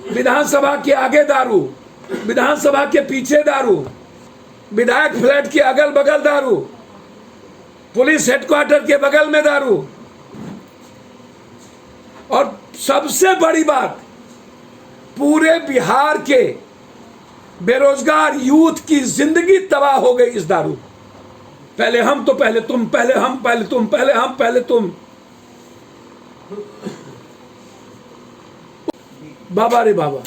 विधानसभा के आगे दारू, विधानसभा के पीछे दारू, विधायक फ्लैट के अगल बगल दारू, पुलिस हेडक्वार्टर के बगल में दारू, और सबसे बड़ी बात, पूरे बिहार के बेरोजगार यूथ की जिंदगी तबाह हो गई इस दारू। पहले हम तो पहले तुम, पहले हम पहले तुम, पहले हम पहले तुम। बाबा रे बाबा।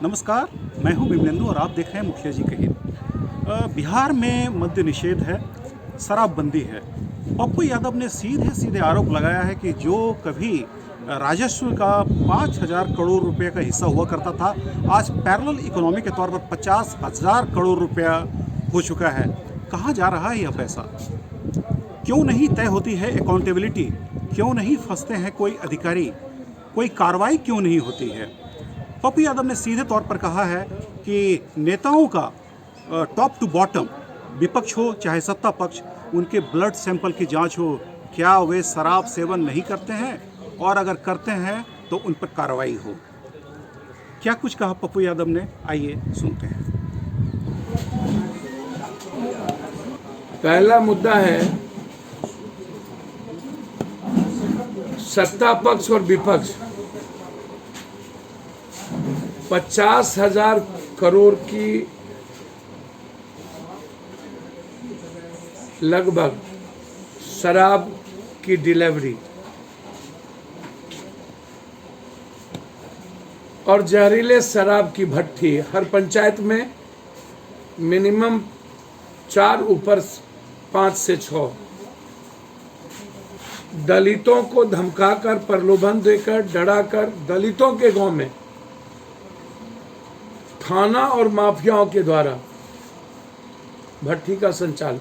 नमस्कार, मैं हूं बिमलेंदु और आप देख रहे हैं मुखिया जी कहिए। बिहार में मद्य निषेध है, शराबबंदी है। पप्पू यादव ने सीधे सीधे आरोप लगाया है कि जो कभी राजस्व का 5,000 करोड़ रुपए का हिस्सा हुआ करता था, आज पैरेलल इकोनॉमी के तौर पर 50,000 करोड़ रुपया हो चुका है। कहाँ जा रहा है यह पैसा? क्यों नहीं तय होती है अकाउंटेबिलिटी? क्यों नहीं फंसते हैं कोई अधिकारी? कोई कार्रवाई क्यों नहीं होती है? पप्पू यादव ने सीधे तौर पर कहा है कि नेताओं का टॉप टू बॉटम, विपक्ष हो चाहे सत्ता पक्ष, उनके ब्लड सैंपल की जांच हो, क्या वे शराब सेवन नहीं करते हैं, और अगर करते हैं तो उन पर कार्रवाई हो। क्या कुछ कहा पप्पू यादव ने, आइए सुनते हैं। पहला मुद्दा है सत्ता पक्ष और विपक्ष। 50,000 करोड़ की लगभग शराब की डिलीवरी और जहरीले शराब की भट्टी हर पंचायत में मिनिमम 4 ऊपर 5 से 6। दलितों को धमकाकर, प्रलोभन देकर, डराकर दलितों के गांव में थाना और माफियाओं के द्वारा भट्टी का संचालन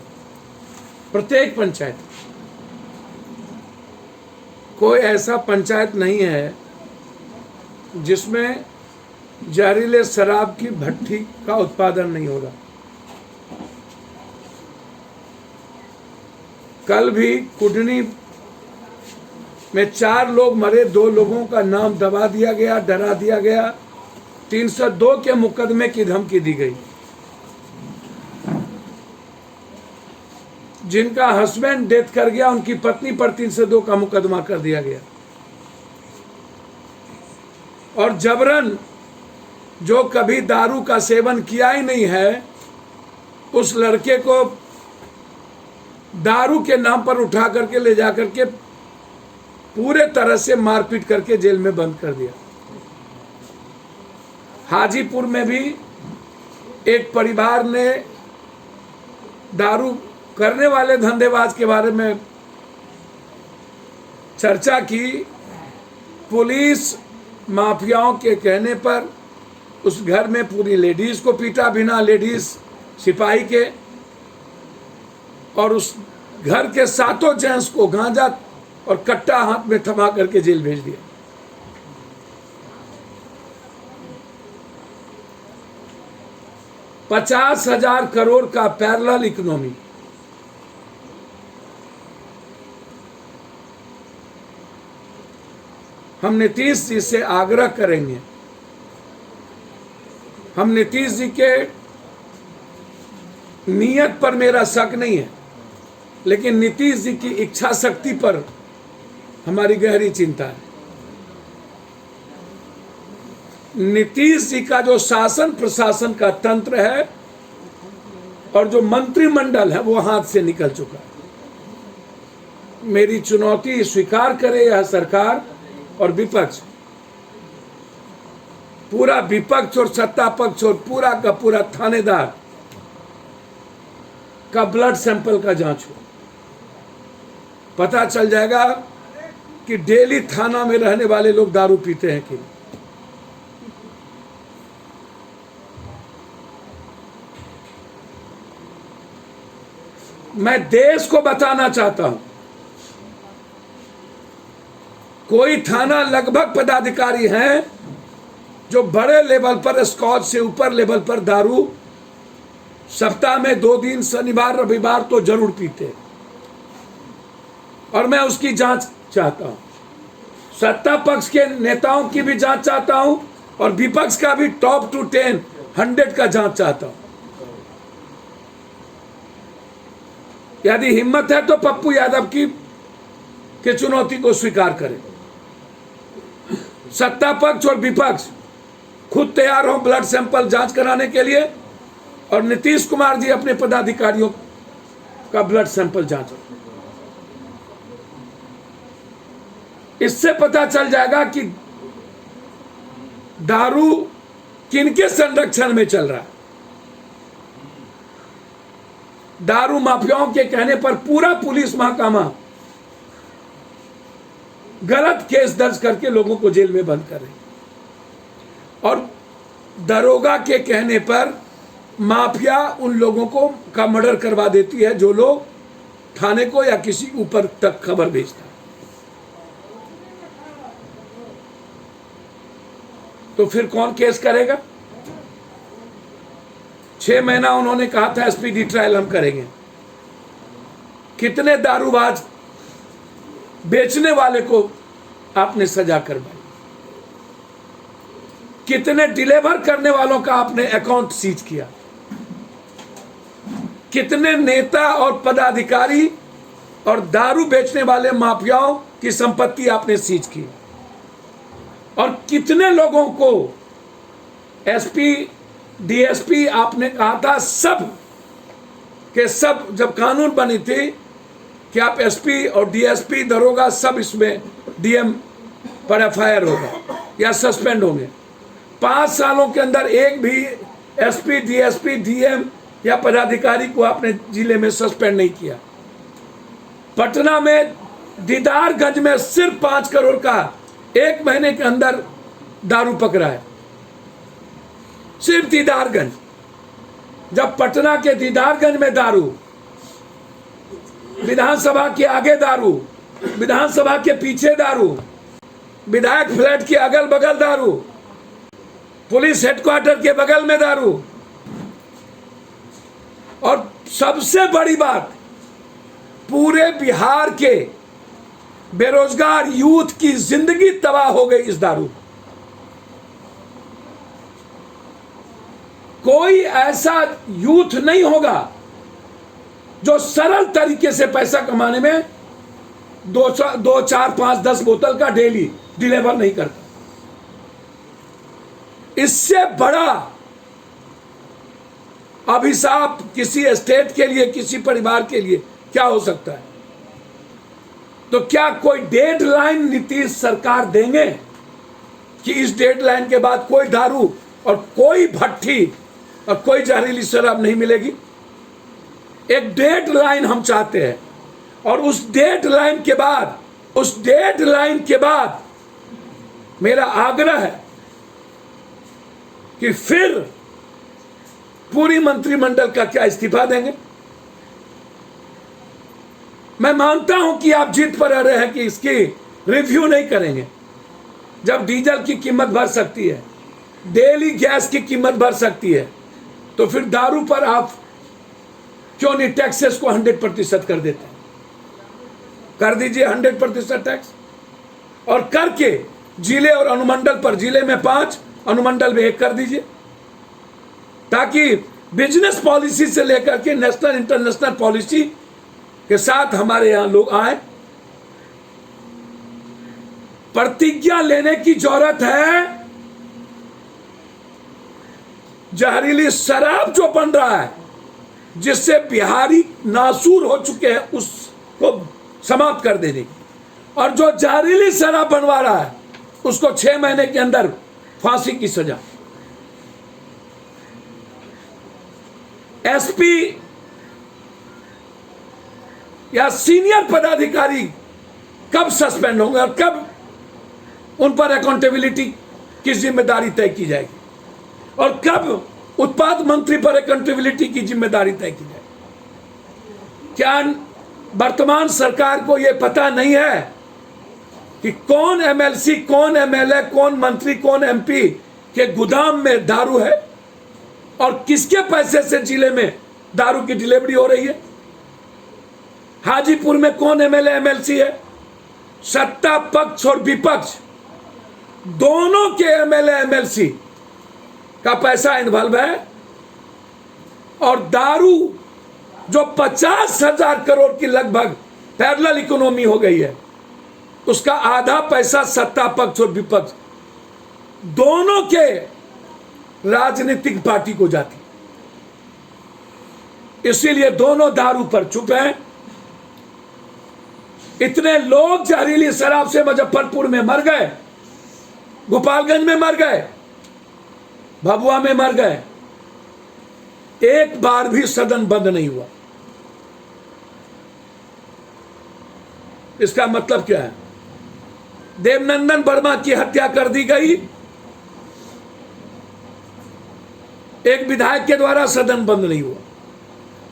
प्रत्येक पंचायत। कोई ऐसा पंचायत नहीं है जिसमें जहरीले शराब की भट्टी का उत्पादन नहीं हो रहा। कल भी कुडनी में 4 लोग मरे, 2 लोगों का नाम दबा दिया गया, डरा दिया गया, 302 के मुकदमे की धमकी दी गई। जिनका हस्बैंड डेथ कर गया, उनकी पत्नी पर 302 का मुकदमा कर दिया गया। और जबरन जो कभी दारू का सेवन किया ही नहीं है, उस लड़के को दारू के नाम पर उठा करके ले जा करके पूरे तरह से मारपीट करके जेल में बंद कर दिया। हाजीपुर में भी एक परिवार ने दारू करने वाले धंधेबाज के बारे में चर्चा की। पुलिस माफियाओं के कहने पर उस घर में पूरी लेडीज को पीटा, बिना लेडीज सिपाही के, और उस घर के 7 जेंट्स को गांजा और कट्टा हाथ में थमा करके जेल भेज दिया। $50,000 करोड़ का पैरेलल इकोनॉमी। हम नीतीश जी से आग्रह करेंगे, हम नीतीश जी के नियत पर मेरा शक नहीं है, लेकिन नीतीश जी की इच्छा शक्ति पर हमारी गहरी चिंता है। नीतीश जी का जो शासन प्रशासन का तंत्र है और जो मंत्रिमंडल है, वो हाथ से निकल चुका है। मेरी चुनौती स्वीकार करे यह सरकार और विपक्ष, पूरा विपक्ष और सत्ता पक्ष और पूरा का पूरा थानेदार का ब्लड सैंपल का जांच हो। पता चल जाएगा कि डेली थाना में रहने वाले लोग दारू पीते हैं कि नहीं। मैं देश को बताना चाहता हूं, कोई थाना लगभग पदाधिकारी हैं जो बड़े लेवल पर, स्कॉच से ऊपर लेवल पर दारू सप्ताह में 2 दिन शनिवार रविवार तो जरूर पीते, और मैं उसकी जांच चाहता हूं। सत्ता पक्ष के नेताओं की भी जांच चाहता हूं और विपक्ष का भी टॉप टू 10, 100 का जांच चाहता हूं। यदि हिम्मत है तो पप्पू यादव की चुनौती को स्वीकार करें। सत्ता पक्ष और विपक्ष खुद तैयार हो ब्लड सैंपल जांच कराने के लिए, और नीतीश कुमार जी अपने पदाधिकारियों का ब्लड सैंपल जांच। इससे पता चल जाएगा कि दारू किनके संरक्षण में चल रहा है। दारू माफियाओं के कहने पर पूरा पुलिस महकमा गलत केस दर्ज करके लोगों को जेल में बंद कर रही, और दरोगा के कहने पर माफिया उन लोगों को का मर्डर करवा देती है जो लोग थाने को या किसी ऊपर तक खबर भेजता है। तो फिर कौन केस करेगा? 6 महीना उन्होंने कहा था स्पीडी ट्रायल हम करेंगे। कितने दारूबाज बेचने वाले को आपने सजा करवाई, कितने डिलीवर करने वालों का आपने अकाउंट सीज किया, कितने नेता और पदाधिकारी और दारू बेचने वाले माफियाओं की संपत्ति आपने सीज की, और कितने लोगों को एसपी डीएसपी आपने कहा था सब के सब, जब कानून बनी थी कि आप एसपी और डीएसपी दरोगा सब इसमें डीएम पर एफआईआर होगा या सस्पेंड होंगे। 5 सालों के अंदर एक भी एसपी डीएसपी डीएम या पदाधिकारी को आपने जिले में सस्पेंड नहीं किया। पटना में दीदारगंज में सिर्फ 5 करोड़ का 1 महीने के अंदर दारू पकड़ा है, सिर्फ दीदारगंज। जब पटना के दीदारगंज में दारू, विधानसभा के आगे दारू, विधानसभा के पीछे दारू, विधायक फ्लैट के अगल बगल दारू, पुलिस हेडक्वार्टर के बगल में दारू, और सबसे बड़ी बात, पूरे बिहार के बेरोजगार यूथ की जिंदगी तबाह हो गई इस दारू। कोई ऐसा यूथ नहीं होगा जो सरल तरीके से पैसा कमाने में 2, 4, 5, 10 बोतल का डेली डिलीवर नहीं करता। इससे बड़ा अभिशाप किसी स्टेट के लिए, किसी परिवार के लिए क्या हो सकता है? तो क्या कोई डेडलाइन नीतीश सरकार देंगे कि इस डेडलाइन के बाद कोई दारू और कोई भट्टी और कोई जहरीली शराब नहीं मिलेगी? एक डेडलाइन हम चाहते हैं, और उस डेडलाइन के बाद मेरा आग्रह है कि फिर पूरी मंत्रिमंडल का क्या इस्तीफा देंगे। मैं मानता हूं कि आप जिद पर रह रहे हैं कि इसकी रिव्यू नहीं करेंगे। जब डीजल की कीमत बढ़ सकती है, डेली गैस की कीमत बढ़ सकती है, तो फिर दारू पर आप क्यों नहीं टैक्सेस को 100% कर देते हैं? कर दीजिए 100% टैक्स, और करके जिले और अनुमंडल पर, जिले में 5, अनुमंडल में 1 कर दीजिए, ताकि बिजनेस पॉलिसी से लेकर के नेशनल इंटरनेशनल पॉलिसी के साथ हमारे यहां लोग आए। प्रतिज्ञा लेने की जरूरत है। जहरीली शराब जो बन रहा है, जिससे बिहारी नासूर हो चुके हैं, उसको समाप्त कर देने की, और जो जहरीली शराब बनवा रहा है उसको 6 महीने के अंदर फांसी की सजा। एसपी या सीनियर पदाधिकारी कब सस्पेंड होंगे और कब उन पर अकाउंटेबिलिटी की जिम्मेदारी तय की जाएगी, और कब उत्पाद मंत्री पर अकाउंटेबिलिटी की जिम्मेदारी तय की जाएगी? क्या वर्तमान सरकार को यह पता नहीं है कि कौन एमएलसी, कौन एमएलए, कौन मंत्री, कौन एमपी के गोदाम में दारू है और किसके पैसे से जिले में दारू की डिलीवरी हो रही है? हाजीपुर में कौन एमएलए एमएलसी है? सत्ता पक्ष और विपक्ष दोनों के एमएलए एमएलसी का पैसा इन्वॉल्व है और दारू जो 50,000 करोड़ की लगभग पैरेलल इकोनॉमी हो गई है, उसका आधा पैसा सत्ता पक्ष और विपक्ष दोनों के राजनीतिक पार्टी को जाती। इसीलिए दोनों दारू पर चुप हैं। इतने लोग जहरीली शराब से मुजफ्फरपुर में मर गए, गोपालगंज में मर गए, भभुआ में मर गए, एक बार भी सदन बंद नहीं हुआ। इसका मतलब क्या है? देवनंदन वर्मा की हत्या कर दी गई, एक विधायक के द्वारा सदन बंद नहीं हुआ।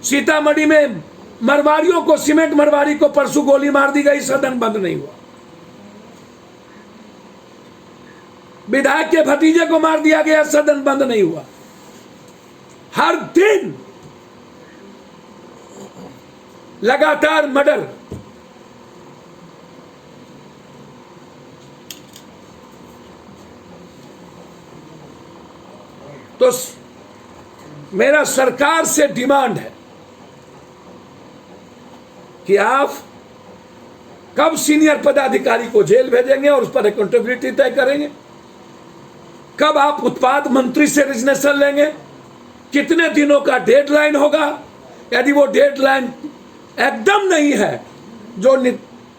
सीतामढ़ी में मरवाड़ियों को, सीमेंट मरवाड़ी को परसों गोली मार दी गई, सदन बंद नहीं हुआ। विधायक के भतीजे को मार दिया गया, सदन बंद नहीं हुआ। हर दिन लगातार मर्डर। तो मेरा सरकार से डिमांड है कि आप कब सीनियर पदाधिकारी को जेल भेजेंगे और उस पर अकाउंटेबिलिटी तय करेंगे? कब आप उत्पाद मंत्री से रिजनेशन लेंगे? कितने दिनों का डेडलाइन होगा? यदि वो डेडलाइन एकदम नहीं है, जो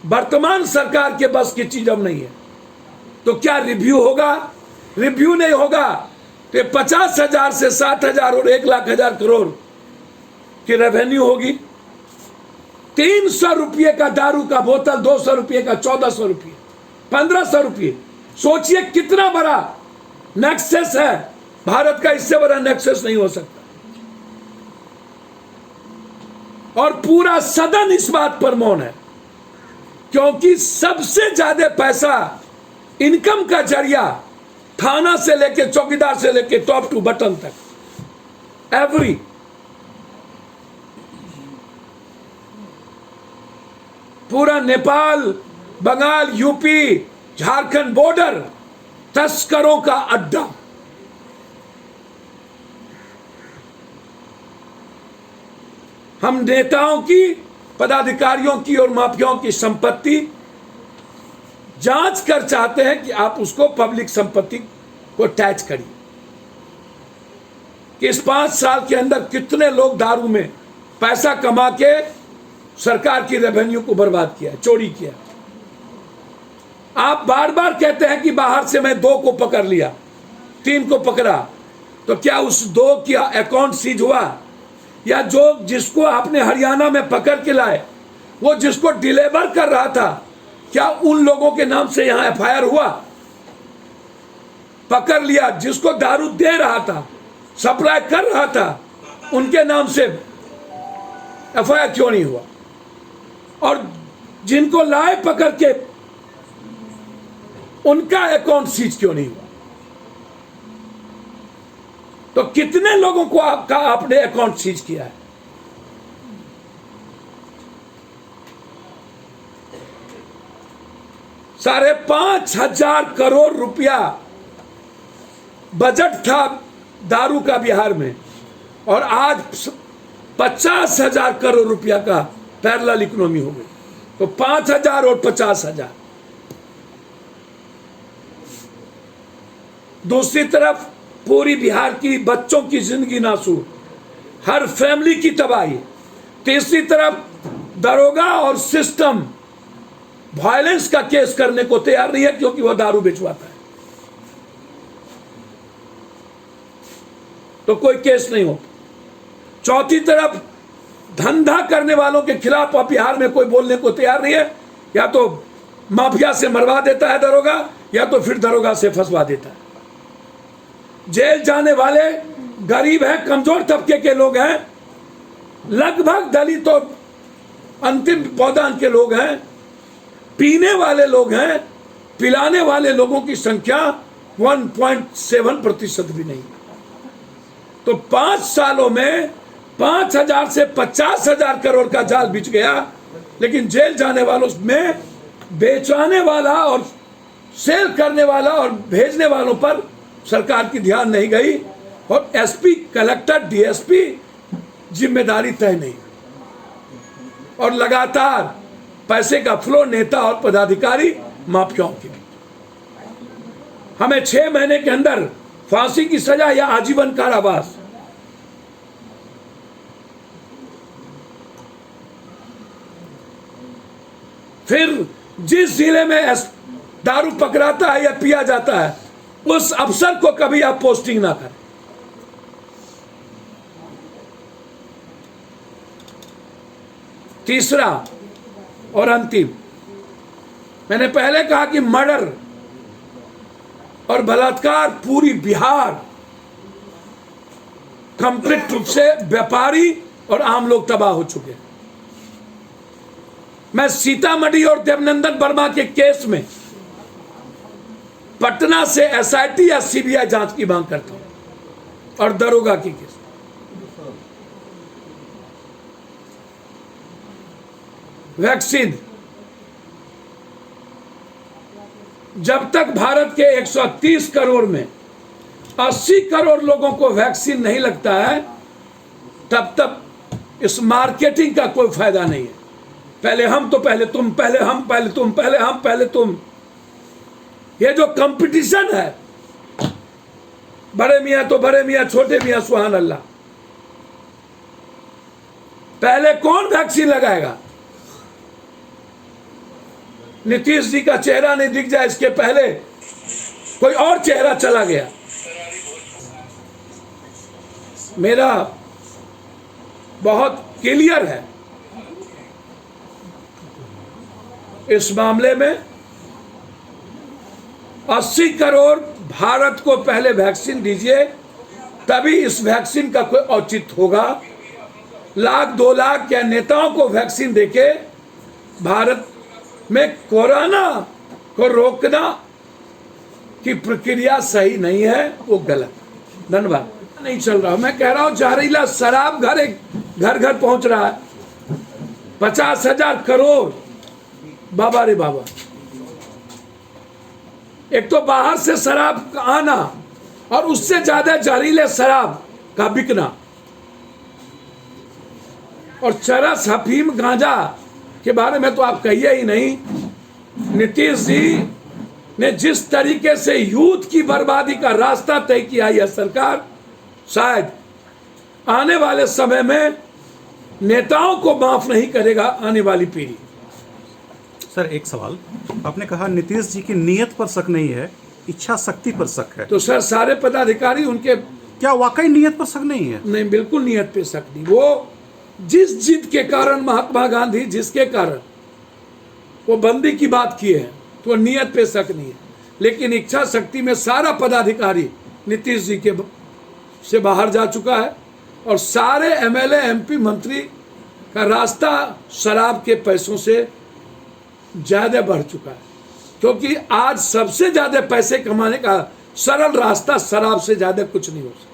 वर्तमान सरकार के बस की चीज अब नहीं है, तो क्या रिव्यू होगा? रिव्यू नहीं होगा तो 50,000 से 60,000 और 1,00,000 करोड़ की रेवेन्यू होगी। 300 रुपये का दारू का बोतल, 200 रुपये का 1,400 रुपये, 1,500 रुपये। सोचिए कितना बड़ा नेक्सस है भारत का, इससे बड़ा नेक्सस नहीं हो सकता। और पूरा सदन इस बात पर मौन है, क्योंकि सबसे ज्यादा पैसा इनकम का जरिया थाना से लेके चौकीदार से लेके टॉप टू बटन तक, एवरी पूरा नेपाल, बंगाल, यूपी, झारखंड बॉर्डर तस्करों का अड्डा। हम नेताओं की, पदाधिकारियों की और माफियाओं की संपत्ति जांच कर चाहते हैं कि आप उसको पब्लिक संपत्ति को टैच करिए कि इस 5 साल के अंदर कितने लोग दारू में पैसा कमा के सरकार की रेवेन्यू को बर्बाद किया, चोरी किया। आप बार बार कहते हैं कि बाहर से मैं 2 को पकड़ लिया, 3 को पकड़ा, तो क्या उस 2 की अकाउंट सीज हुआ? या जो जिसको आपने हरियाणा में पकड़ के लाए, वो जिसको डिलीवर कर रहा था, क्या उन लोगों के नाम से यहां एफआईआर हुआ? पकड़ लिया, जिसको दारू दे रहा था, सप्लाई कर रहा था, उनके नाम से एफआईआर क्यों नहीं हुआ? और जिनको लाए पकड़ के, उनका अकाउंट सीज क्यों नहीं हुआ? तो कितने लोगों को आपने अकाउंट सीज किया है? ₹5,500 करोड़ रुपया बजट था दारू का बिहार में, और आज 50,000 करोड़ रुपया का पैरेलल इकोनॉमी हो गई। तो 5,000 और 50,000। दूसरी तरफ पूरी बिहार की बच्चों की जिंदगी नासूर, हर फैमिली की तबाही। तीसरी तरफ दरोगा और सिस्टम वायलेंस का केस करने को तैयार नहीं है, क्योंकि वह दारू बेचवाता है, तो कोई केस नहीं हो। चौथी तरफ धंधा करने वालों के खिलाफ अब बिहार में कोई बोलने को तैयार नहीं है। या तो माफिया से मरवा देता है दरोगा, या तो फिर दरोगा से फंसवा देता है। जेल जाने वाले गरीब हैं, कमजोर तबके के लोग हैं, लगभग दलित और अंतिम पौदान के लोग हैं, पीने वाले लोग हैं, पिलाने वाले लोगों की संख्या 1.7% भी नहीं। तो 5 सालों में 5,000 से 50,000 करोड़ का जाल बिछ गया, लेकिन जेल जाने वालों में बेचाने वाला और सेल करने वाला और भेजने वालों पर सरकार की ध्यान नहीं गई, और एसपी, कलेक्टर, डीएसपी जिम्मेदारी तय नहीं, और लगातार पैसे का फ्लो नेता और पदाधिकारी माफियाओं के बीच। हमें 6 महीने के अंदर फांसी की सजा या आजीवन कारावास, फिर जिस जिले में दारू पकड़ाता है या पिया जाता है उस अफसर को कभी आप पोस्टिंग ना करें। तीसरा और अंतिम, मैंने पहले कहा कि मर्डर और बलात्कार पूरी बिहार कंप्लीट रूप से व्यापारी और आम लोग तबाह हो चुके हैं। मैं सीतामढ़ी और देवनंदन वर्मा के केस में पटना से एसआईटी या सीबीआई जांच की मांग करता हूं, और दरोगा की केस। वैक्सीन, जब तक भारत के 130 करोड़ में 80 करोड़ लोगों को वैक्सीन नहीं लगता है, तब तक इस मार्केटिंग का कोई फायदा नहीं है। पहले हम तो पहले तुम, पहले हम, पहले तुम, पहले हम, पहले तुम, ये जो कंपटीशन है, बड़े मियां तो बड़े मियां, छोटे मियां सुभान अल्लाह। पहले कौन वैक्सीन लगाएगा? नीतीश जी का चेहरा नहीं दिख जाए इसके पहले कोई और चेहरा चला गया। मेरा बहुत क्लियर है इस मामले में। 80 करोड़ भारत को पहले वैक्सीन दीजिए, तभी इस वैक्सीन का कोई औचित्य होगा। 1,00,000-2 लाख क्या नेताओं को वैक्सीन देके भारत में कोरोना को रोकना की प्रक्रिया सही नहीं है, वो गलत। धन्यवाद। नहीं चल रहा, मैं कह रहा हूं जहरीला शराब घर घर पहुंच रहा है। 50,000 करोड़, बाबा रे बाबा। एक तो बाहर से शराब का आना और उससे ज्यादा जहरीले शराब का बिकना, और चरस, अफीम, गांजा के बारे में तो आप कहिए ही नहीं। नीतीश जी ने जिस तरीके से यूथ की बर्बादी का रास्ता तय किया, यह सरकार शायद आने वाले समय में नेताओं को माफ नहीं करेगा, आने वाली पीढ़ी। सर, एक सवाल, आपने कहा नीतीश जी की नीयत पर शक नहीं है, इच्छा शक्ति पर शक है। तो सर सारे पदाधिकारी उनके, क्या वाकई नीयत पर शक नहीं है? नहीं, बिल्कुल नीयत पे शक नहीं। वो जिस जिद के कारण महात्मा गांधी, जिसके कारण वो बंदी की बात किए हैं, तो नीयत पे शक नहीं है। लेकिन इच्छा शक्ति में सारा पदाधिकारी नीतीश जी के से बाहर जा चुका है, और सारे एमएलए, एमपी, मंत्री का रास्ता शराब के पैसों से ज्यादा बढ़ चुका है, क्योंकि आज सबसे ज्यादा पैसे कमाने का सरल रास्ता शराब से ज्यादा कुछ नहीं हो सकता।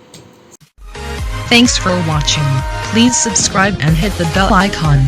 Thanks for watching. Please subscribe and hit the bell icon.